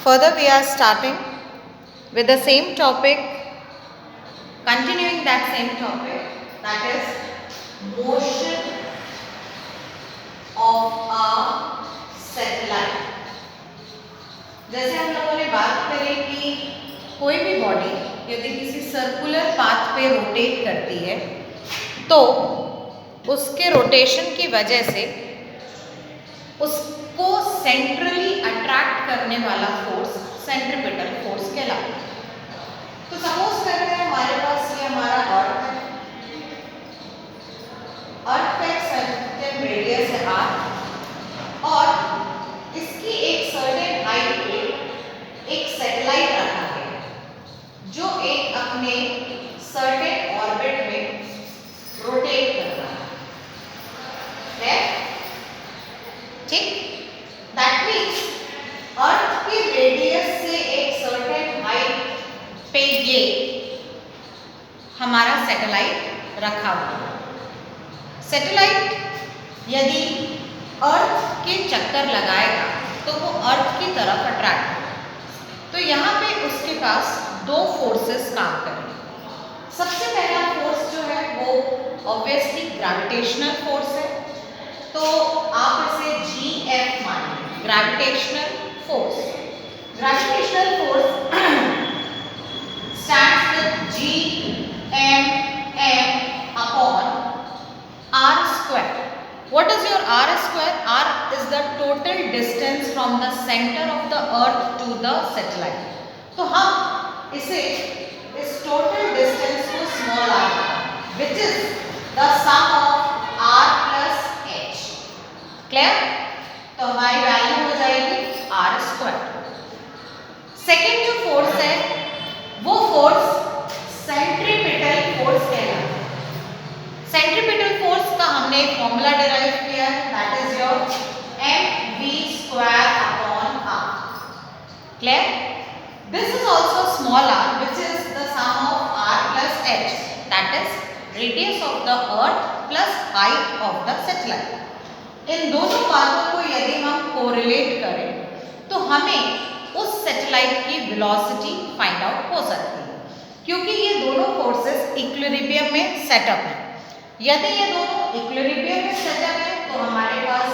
Further, we are starting with the same topic, continuing that same topic, that is motion of a satellite. जैसे हम लोगों ने बात करी कि कोई भी बॉडी यदि किसी सर्कुलर पाथ पे रोटेट करती है तो उसके रोटेशन की वजह से उसको सेंट्रली अट्रैक्ट करने वाला फोर्स सेंट्रीपिटल फोर्स कहलाता है। तो सपोज करते हैं हमारे पास ये हमारा अर्थ है, अर्थ का एक सर्टेन रेडियस है r और इसकी एक सर्टेन हाइट पे एक सैटेलाइट रखा है जो एक अपने सर्टेन ऑर्बिट में रोटेट कर रहा है। ठीक, दैट मीन्स अर्थ की रेडियस से एक सर्टेन हाइट पे ये हमारा सैटेलाइट रखा हुआ है। सैटेलाइट यदि अर्थ के चक्कर लगाएगा तो वो अर्थ की तरफ अट्रैक्ट होगा। तो यहाँ पे उसके पास दो फोर्सेस काम करेंगे। सबसे पहला फोर्स जो है वो ऑब्वियसली ग्रेविटेशनल फोर्स है, तो आप इसे GF मानिए, gravitational force. Gravitational force stands with Gm upon r square. What is your r square? R is the total distance from the center of the earth to the satellite. तो हम इसे इस total distance को small r, which is the sum of r plus h. Clear? तो हमारी value हो जाएगी r square. Second जो फोर्स है वो फोर्स सेंट्रीपिटल फोर्स कहलाता है। सेंट्रीपिटल फोर्स का हमने एक फॉर्मूला डिराइव किया है, that is your mv² upon r। Clear? This is also small r which is the sum of r plus h, that is radius of the earth plus height of the satellite. इन दोनों बातों को यदि हम correlate करें तो हमें उस सैटेलाइट की वेलोसिटी फाइंड आउट हो सकती है, क्योंकि ये दोनों फोर्सेस इक्विलिब्रियम में सेटअप है। यदि ये दोनों इक्विलिब्रियम में सेटअप है तो हमारे पास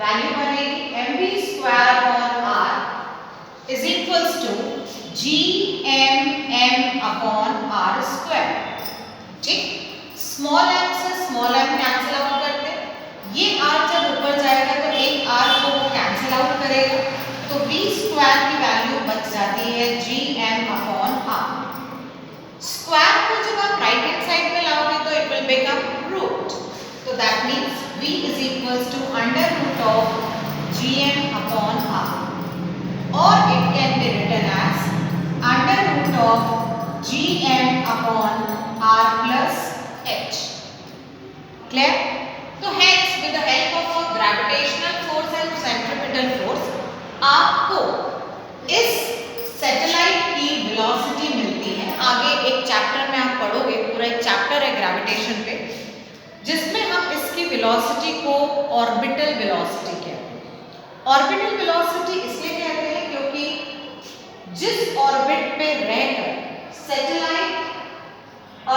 वैल्यू बनेगी mv² upon r is equals to Gmm upon r square. ठीक, स्मॉल m से स्मॉल m कैंसिल आउट करते हैं, ये r जब ऊपर जाएगा तो एक r को वो कैंसिल आउट करेगा, तो v² की वैल्यू बच जाती है Gm अपॉन r। स्क्वायर को जब आप राइट हैंड साइड में लाओगे तो इट विल बिकम रूट, तो that means v is equals to under root of Gm upon r, और it can be written as under root of Gm upon r plus h। Clear? तो hence with the help of a gravitational force and centripetal force आपको इस satellite की velocity मिलती है। आगे एक chapter में आप पढ़ोगे, पूरा एक चैप्टर है ग्रेविटेशन पे, जिसमें हम इसकी वेलोसिटी को ऑर्बिटल वेलोसिटी कहते हैं। ऑर्बिटल वेलोसिटी इसलिए कहते हैं क्योंकि जिस ऑर्बिट पे रहकर सैटेलाइट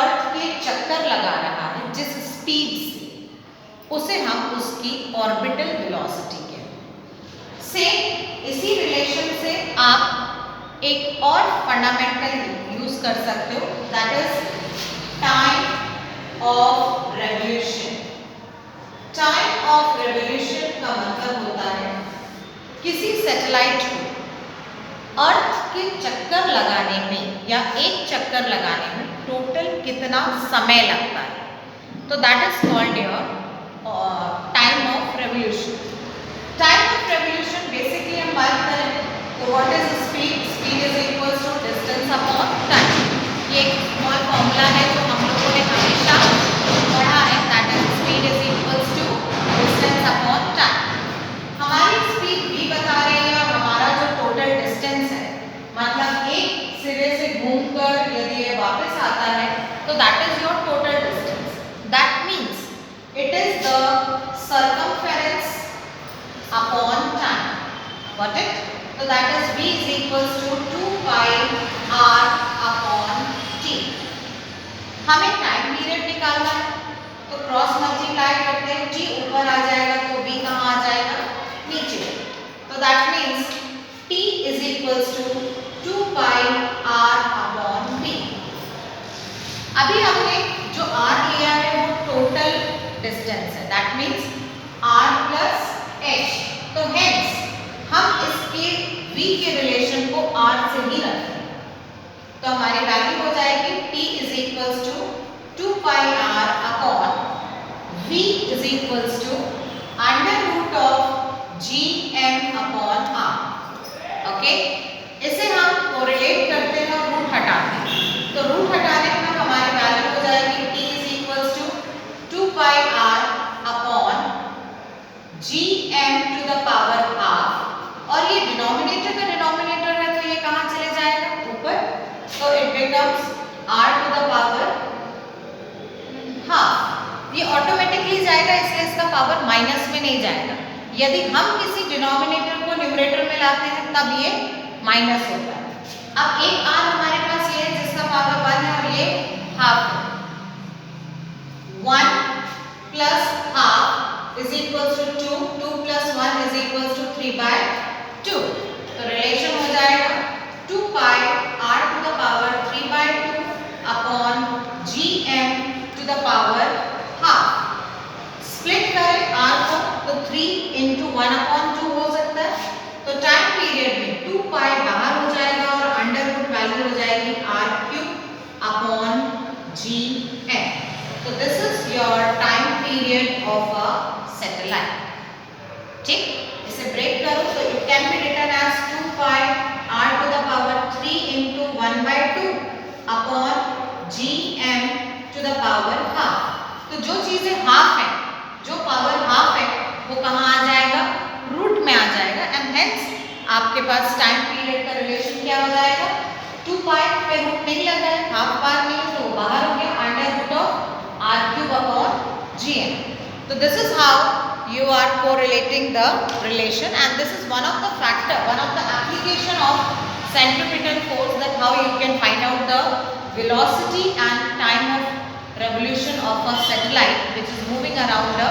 अर्थ के चक्कर लगा रहा है, जिस स्पीड से, उसे हम उसकी ऑर्बिटल वेलोसिटी कहते हैं। सेम इसी रिलेशन से आप एक और फंडामेंटल यूज कर सकते हो, that is time of revolution. Time of revolution का मतलब होता है किसी सैटेलाइट को अर्थ के चक्कर लगाने में या एक चक्कर लगाने में टोटल कितना समय लगता है, तो that is called your time of revolution. Time of revolution basically हम बात करें तो what is speed? Speed is equals to distance upon time. ये एक स्मॉल फॉर्मूला है जो हम लोगों ने हमेशा पढ़ा है, that is speed is equals to distance upon time. हमारी स्पीड v बता रही है और हमारा जो टोटल डिस्टेंस है, मतलब एक सिरे से घूमकर यदि ये वापस आता है तो that is your total distance. That means it is the circumference upon time. Got it? So that is v is equal equals to 2 pi r upon t. हमें टाइम पीरियड निकालना है तो क्रॉस मल्टीप्लाई करते हैं, T ऊपर आ जाएगा तो B कहाँ आ जाएगा, नीचे। तो that means t is equals to 2 pi r upon b. अभी हमने जो आर लिया है वो टोटल डिस्टेंस है, that means r plus h. तो हेंस हम इसके v के रिलेशन को r से ही रखेंगे, तो हमारी वैल्यू हो जाएगी t is equals to 2 pi r upon v is equals to under root of G M upon r। Okay, इसे हम कोरिलेट करते हैं और रूट हटाते हैं। तो रूट हटाने पर हमारी वैल्यू हो जाएगी t is equals to 2 pi r upon G M to the power half, और ये डिनोमिनेटर का डिनोमिनेटर है तो ये कहाँ चले जाएगा, ऊपर। तो it becomes r to the power half. ये ऑटोमेटिकली जाएगा, इसलिए इसका पावर माइनस में नहीं जाएगा। यदि हम किसी डिनोमिनेटर को न्यूमरेटर में लाते हैं तब ये माइनस होता है। अब एक r हमारे पास ये है जिसका पावर 1 है और ये हाफ है। 1 plus half is equals to 2, 2 plus 1 is equals to 3/2। तो रिलेशन हो जाएगा 2 pi r to the power 3/2 upon G M to the power half. Split करें r को तो 3 इंटू 1 अपॉन 2 हो सकता है। तो टाइम पीरियड में 2 पाई बाहर हो जाएगा और अंडर रूट वैल्यू हो जाएगी r³ अपॉन जी एम। तो this is your time period of a satellite. ठीक, इसे ब्रेक करो तो it can be written as 2 pi r to the power 3 into 1/2 upon G M to the power half. तो जो चीजें half है, जो पावर हाफ है, वो कहाँ आ जाएगा, रूट में आ जाएगा। एंड हेंस आपके पास टाइम पीरियड का रिलेशन क्या हो जाएगा, 2 पाई पे रूट नहीं लगा है, हाफ बार नहीं है तो वो बाहर हो गया, under root of r³ upon gm. So this is how you are correlating the relation, and this is one of the factor, one of the application of centripetal force, that how you can find out the velocity and time of revolution of a satellite which is moving around the